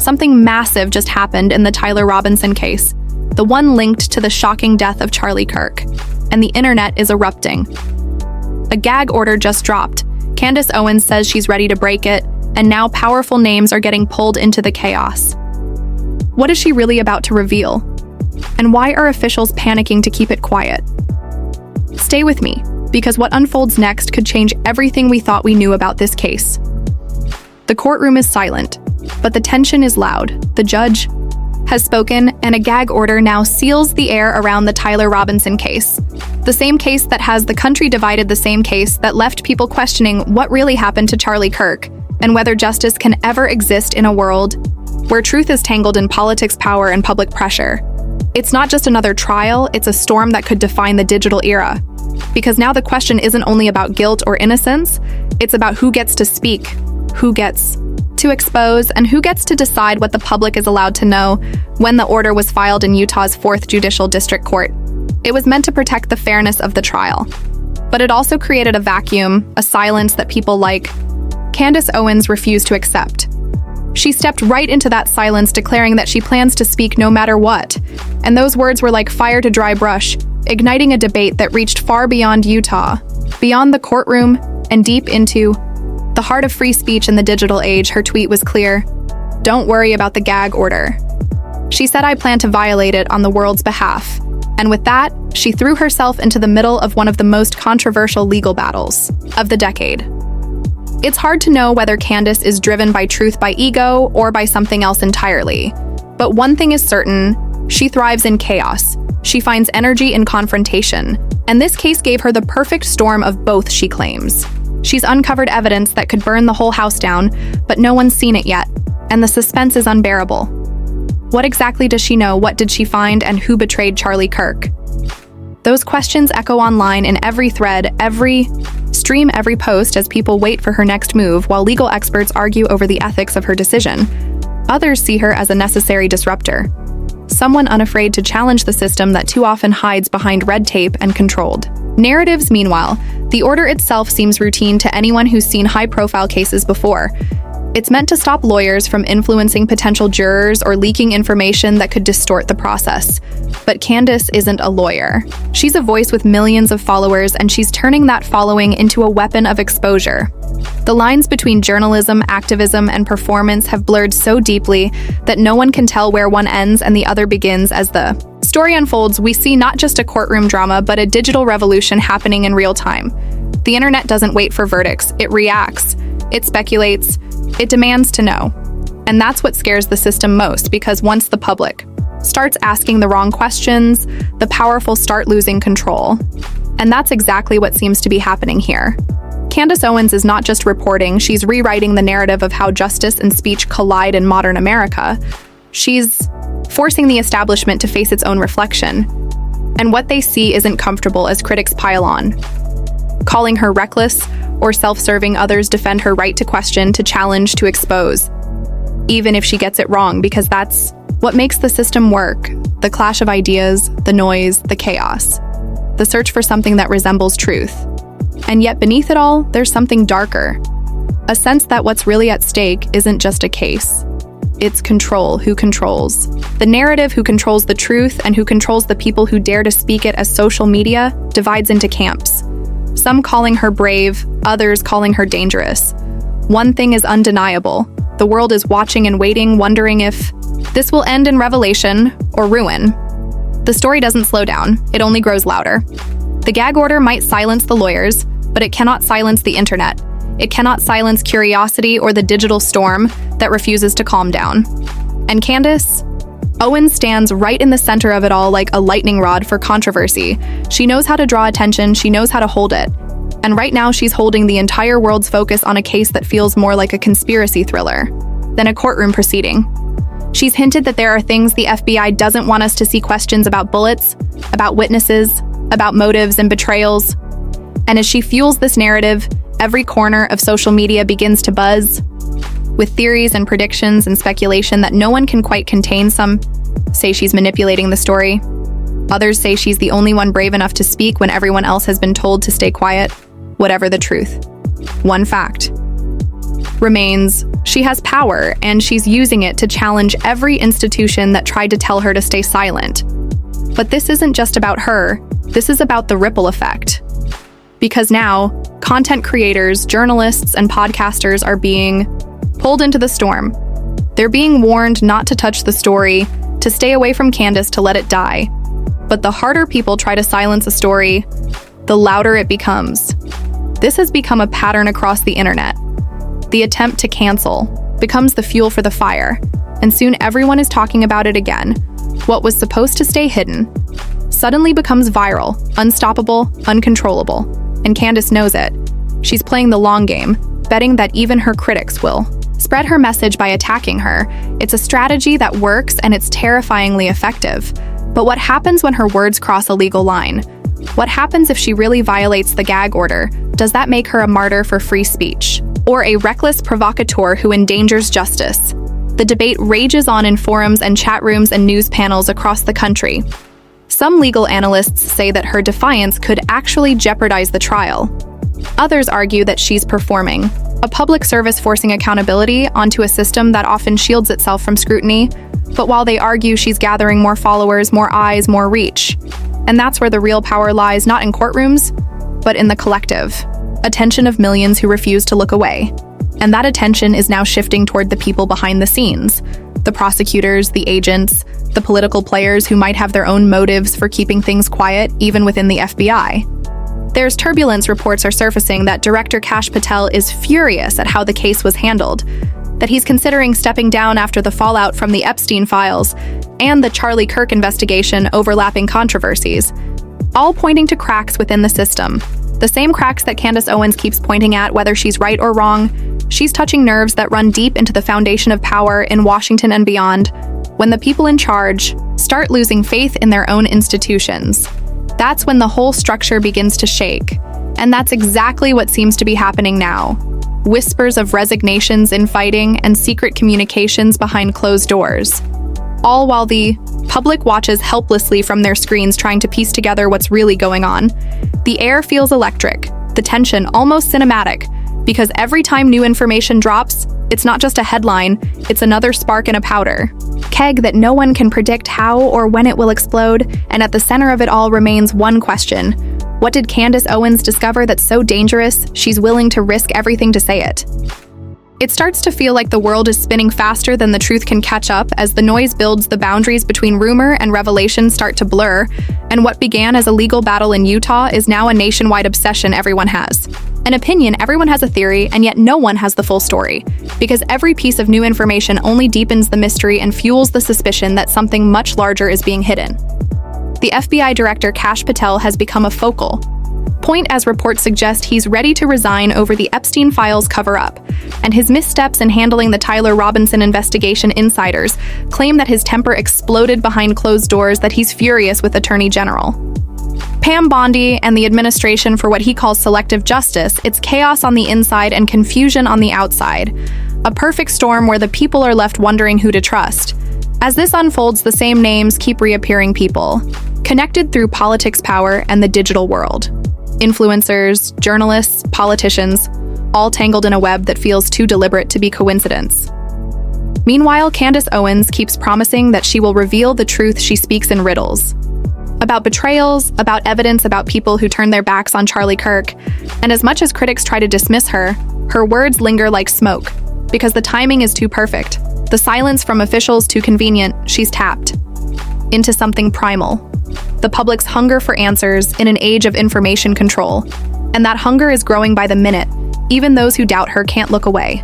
Something massive just happened in the Tyler Robinson case, the one linked to the shocking death of Charlie Kirk, and the internet is erupting. A gag order just dropped. Candace Owens says she's ready to break it, and now powerful names are getting pulled into the chaos. What is she really about to reveal? And why are officials panicking to keep it quiet? Stay with me, because what unfolds next could change everything we thought we knew about this case. The courtroom is silent, but the tension is loud. The judge has spoken, and a gag order now seals the air around the Tyler Robinson case. The same case that has the country divided, the same case that left people questioning what really happened to Charlie Kirk, and whether justice can ever exist in a world where truth is tangled in politics, power, and public pressure. It's not just another trial, it's a storm that could define the digital era. Because now the question isn't only about guilt or innocence, it's about who gets to speak, who gets to expose, and who gets to decide what the public is allowed to know. When the order was filed in Utah's 4th Judicial District Court, it was meant to protect the fairness of the trial. But it also created a vacuum, a silence that people like Candace Owens refused to accept. She stepped right into that silence, declaring that she plans to speak no matter what. And those words were like fire to dry brush, igniting a debate that reached far beyond Utah, beyond the courtroom, and deep into the heart of free speech in the digital age. Her tweet was clear: "Don't worry about the gag order." She said, "I plan to violate it on the world's behalf." And with that, she threw herself into the middle of one of the most controversial legal battles of the decade. It's hard to know whether Candace is driven by truth, by ego, or by something else entirely. But one thing is certain: she thrives in chaos. She finds energy in confrontation. And this case gave her the perfect storm of both, she claims. She's uncovered evidence that could burn the whole house down, but no one's seen it yet, and the suspense is unbearable. What exactly does she know? What did she find? And who betrayed Charlie Kirk? Those questions echo online in every thread, every stream, every post, as people wait for her next move, while legal experts argue over the ethics of her decision. Others see her as a necessary disruptor, someone unafraid to challenge the system that too often hides behind red tape and controlled narratives. Meanwhile, the order itself seems routine to anyone who's seen high-profile cases before. It's meant to stop lawyers from influencing potential jurors or leaking information that could distort the process. But Candace isn't a lawyer. She's a voice with millions of followers, and she's turning that following into a weapon of exposure. The lines between journalism, activism, and performance have blurred so deeply that no one can tell where one ends and the other begins. As the story unfolds, we see not just a courtroom drama, but a digital revolution happening in real time. The internet doesn't wait for verdicts, it reacts, it speculates, it demands to know. And that's what scares the system most, because once the public starts asking the wrong questions, the powerful start losing control. And that's exactly what seems to be happening here. Candace Owens is not just reporting, she's rewriting the narrative of how justice and speech collide in modern America. She's forcing the establishment to face its own reflection. And what they see isn't comfortable as critics pile on. Calling her reckless or self-serving, others defend her right to question, to challenge, to expose, even if she gets it wrong, because that's what makes the system work. The clash of ideas, the noise, the chaos, the search for something that resembles truth. And yet beneath it all, there's something darker. A sense that what's really at stake isn't just a case. It's control. Who controls the narrative, who controls the truth, and who controls the people who dare to speak it, as social media divides into camps. Some calling her brave, others calling her dangerous. One thing is undeniable: the world is watching and waiting, wondering if this will end in revelation or ruin. The story doesn't slow down, it only grows louder. The gag order might silence the lawyers, but it cannot silence the internet. It cannot silence curiosity or the digital storm that refuses to calm down. And Candace Owens stands right in the center of it all, like a lightning rod for controversy. She knows how to draw attention, she knows how to hold it. And right now she's holding the entire world's focus on a case that feels more like a conspiracy thriller than a courtroom proceeding. She's hinted that there are things the FBI doesn't want us to see: questions about bullets, about witnesses, about motives and betrayals. And as she fuels this narrative, every corner of social media begins to buzz with theories and predictions and speculation that no one can quite contain. Some say she's manipulating the story. Others say she's the only one brave enough to speak when everyone else has been told to stay quiet. Whatever the truth, one fact remains: She has power, and she's using it to challenge every institution that tried to tell her to stay silent. But this isn't just about her, this is about the ripple effect. Because now, content creators, journalists, and podcasters are being pulled into the storm. They're being warned not to touch the story, to stay away from Candace, to let it die. But the harder people try to silence a story, the louder it becomes. This has become a pattern across the internet. The attempt to cancel becomes the fuel for the fire, and soon everyone is talking about it again. What was supposed to stay hidden suddenly becomes viral, unstoppable, uncontrollable, and Candace knows it. She's playing the long game, betting that even her critics will spread her message by attacking her. It's a strategy that works, and it's terrifyingly effective. But what happens when her words cross a legal line? What happens if she really violates the gag order? Does that make her a martyr for free speech? Or a reckless provocateur who endangers justice? The debate rages on in forums and chat rooms and news panels across the country. Some legal analysts say that her defiance could actually jeopardize the trial. Others argue that she's performing a public service, forcing accountability onto a system that often shields itself from scrutiny. But while they argue, she's gathering more followers, more eyes, more reach. And that's where the real power lies, not in courtrooms, but in the collective attention of millions who refuse to look away. And that attention is now shifting toward the people behind the scenes, the prosecutors, the agents, the political players who might have their own motives for keeping things quiet, even within the FBI. There's turbulence. Reports are surfacing that Director Kash Patel is furious at how the case was handled, that he's considering stepping down after the fallout from the Epstein files and the Charlie Kirk investigation, overlapping controversies, all pointing to cracks within the system. The same cracks that Candace Owens keeps pointing at, whether she's right or wrong. She's touching nerves that run deep into the foundation of power in Washington and beyond. When the people in charge start losing faith in their own institutions, that's when the whole structure begins to shake. And that's exactly what seems to be happening now. Whispers of resignations, infighting, and secret communications behind closed doors. All while the public watches helplessly from their screens, trying to piece together what's really going on. The air feels electric, the tension almost cinematic, because every time new information drops, it's not just a headline, it's another spark in a powder keg that no one can predict how or when it will explode. And at the center of it all remains one question: what did Candace Owens discover that's so dangerous she's willing to risk everything to say it? It starts to feel like the world is spinning faster than the truth can catch up. As the noise builds, the boundaries between rumor and revelation start to blur, and what began as a legal battle in Utah is now a nationwide obsession. Everyone has an opinion, everyone has a theory, and yet no one has the full story, because every piece of new information only deepens the mystery and fuels the suspicion that something much larger is being hidden. The FBI Director Kash Patel has become a focal point, as reports suggest he's ready to resign over the Epstein files cover-up, and his missteps in handling the Tyler Robinson investigation. Insiders claim that his temper exploded behind closed doors, that he's furious with Attorney General Pam Bondi and the administration for what he calls selective justice. It's chaos on the inside and confusion on the outside. A perfect storm where the people are left wondering who to trust. As this unfolds, the same names keep reappearing, people connected through politics, power, and the digital world. Influencers, journalists, politicians, all tangled in a web that feels too deliberate to be coincidence. Meanwhile, Candace Owens keeps promising that she will reveal the truth. She speaks in riddles. About betrayals, about evidence, about people who turned their backs on Charlie Kirk. And as much as critics try to dismiss her, her words linger like smoke, because the timing is too perfect. The silence from officials too convenient. She's tapped into something primal. The public's hunger for answers in an age of information control. And that hunger is growing by the minute. Even those who doubt her can't look away.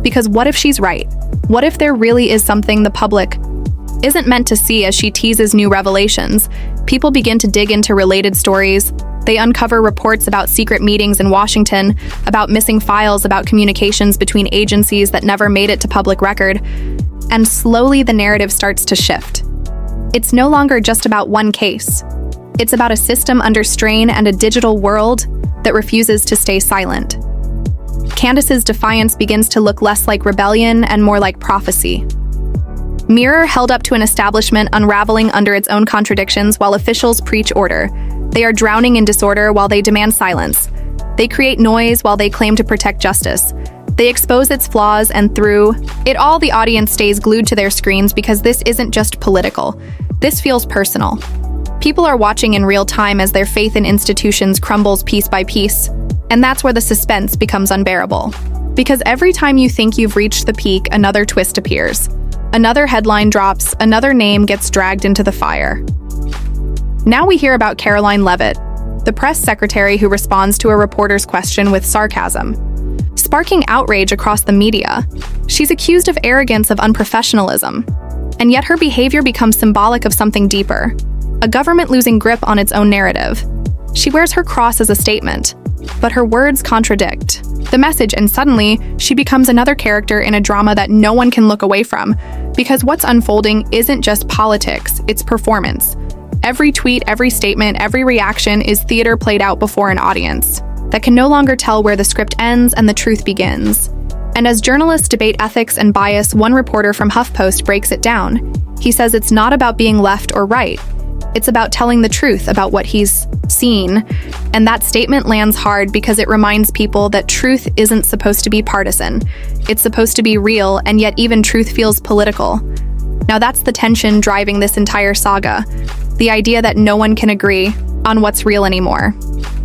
Because what if she's right? What if there really is something the public isn't meant to see? As she teases new revelations, people begin to dig into related stories. They uncover reports about secret meetings in Washington, about missing files, about communications between agencies that never made it to public record. And slowly the narrative starts to shift. It's no longer just about one case. It's about a system under strain and a digital world that refuses to stay silent. Candace's defiance begins to look less like rebellion and more like prophecy. Mirror held up to an establishment unraveling under its own contradictions while officials preach order. They are drowning in disorder while they demand silence. They create noise while they claim to protect justice. They expose its flaws, and through it all, the audience stays glued to their screens because this isn't just political. This feels personal. People are watching in real time as their faith in institutions crumbles piece by piece. And that's where the suspense becomes unbearable. Because every time you think you've reached the peak, another twist appears. Another headline drops, another name gets dragged into the fire. Now we hear about Caroline Leavitt, the press secretary who responds to a reporter's question with sarcasm, sparking outrage across the media. She's accused of arrogance, of unprofessionalism. And yet her behavior becomes symbolic of something deeper, a government losing grip on its own narrative. She wears her cross as a statement, but her words contradict the message, and suddenly she becomes another character in a drama that no one can look away from, because what's unfolding isn't just politics, it's performance. Every tweet, every statement, every reaction is theater played out before an audience that can no longer tell where the script ends and the truth begins. And as journalists debate ethics and bias, one reporter from HuffPost breaks it down. He says it's not about being left or right. It's about telling the truth about what he's seen. And that statement lands hard because it reminds people that truth isn't supposed to be partisan. It's supposed to be real, and yet even truth feels political. Now that's the tension driving this entire saga. The idea that no one can agree on what's real anymore.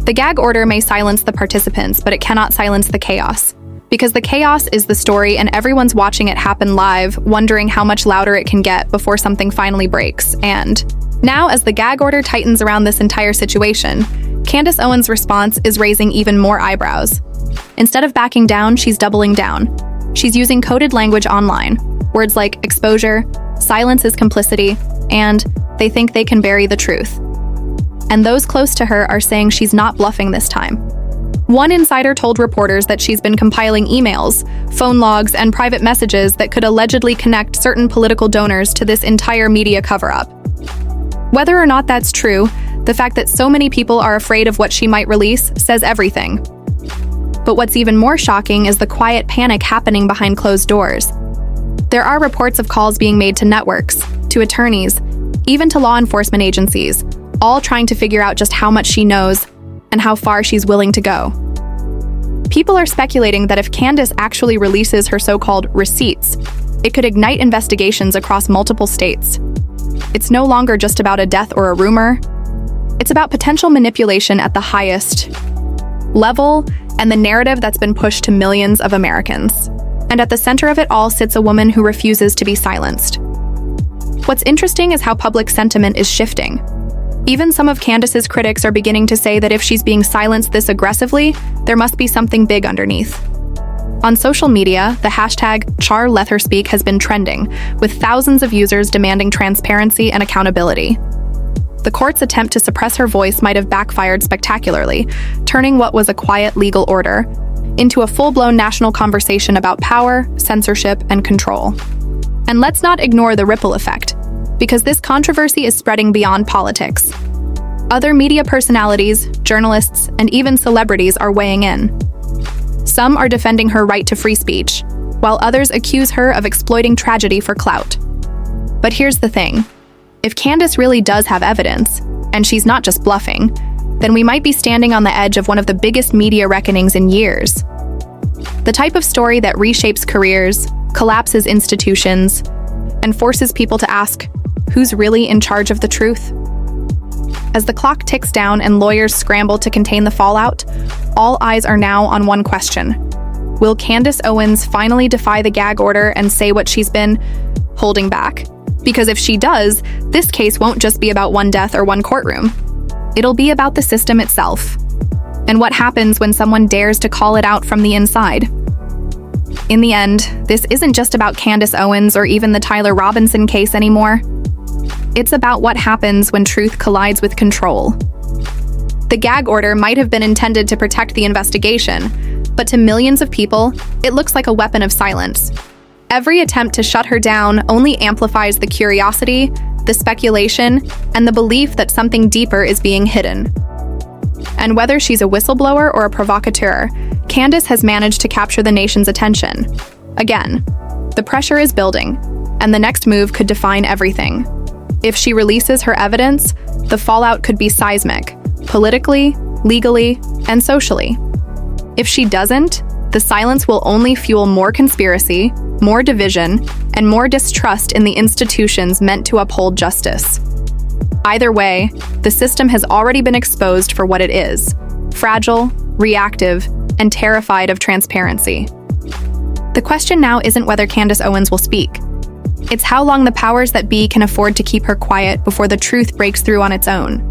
The gag order may silence the participants, but it cannot silence the chaos. Because the chaos is the story, and everyone's watching it happen live, wondering how much louder it can get before something finally breaks. And now, as the gag order tightens around this entire situation, Candace Owens' response is raising even more eyebrows. Instead of backing down, she's doubling down. She's using coded language online. Words like exposure, silence is complicity, and they think they can bury the truth. And those close to her are saying she's not bluffing this time. One insider told reporters that she's been compiling emails, phone logs, and private messages that could allegedly connect certain political donors to this entire media cover-up. Whether or not that's true, the fact that so many people are afraid of what she might release says everything. But what's even more shocking is the quiet panic happening behind closed doors. There are reports of calls being made to networks, to attorneys, even to law enforcement agencies, all trying to figure out just how much she knows and how far she's willing to go. People are speculating that if Candace actually releases her so-called receipts, it could ignite investigations across multiple states. It's no longer just about a death or a rumor. It's about potential manipulation at the highest level and the narrative that's been pushed to millions of Americans. And at the center of it all sits a woman who refuses to be silenced. What's interesting is how public sentiment is shifting. Even some of Candace's critics are beginning to say that if she's being silenced this aggressively, there must be something big underneath. On social media, the hashtag #CharLetherSpeak has been trending, with thousands of users demanding transparency and accountability. The court's attempt to suppress her voice might have backfired spectacularly, turning what was a quiet legal order into a full-blown national conversation about power, censorship, and control. And let's not ignore the ripple effect, because this controversy is spreading beyond politics. Other media personalities, journalists, and even celebrities are weighing in. Some are defending her right to free speech, while others accuse her of exploiting tragedy for clout. But here's the thing. If Candace really does have evidence, and she's not just bluffing, then we might be standing on the edge of one of the biggest media reckonings in years. The type of story that reshapes careers, collapses institutions, and forces people to ask, who's really in charge of the truth? As the clock ticks down and lawyers scramble to contain the fallout, all eyes are now on one question. Will Candace Owens finally defy the gag order and say what she's been holding back? Because if she does, this case won't just be about one death or one courtroom. It'll be about the system itself. And what happens when someone dares to call it out from the inside? In the end, this isn't just about Candace Owens or even the Tyler Robinson case anymore. It's about what happens when truth collides with control. The gag order might have been intended to protect the investigation, but to millions of people, it looks like a weapon of silence. Every attempt to shut her down only amplifies the curiosity, the speculation, and the belief that something deeper is being hidden. And whether she's a whistleblower or a provocateur, Candace has managed to capture the nation's attention. Again, the pressure is building, and the next move could define everything. If she releases her evidence, the fallout could be seismic, politically, legally, and socially. If she doesn't, The silence will only fuel more conspiracy, more division, and more distrust in the institutions meant to uphold justice. Either way, the system has already been exposed for what it is: fragile, reactive, and terrified of transparency. The question now isn't whether Candace Owens will speak. It's how long the powers that be can afford to keep her quiet before the truth breaks through on its own.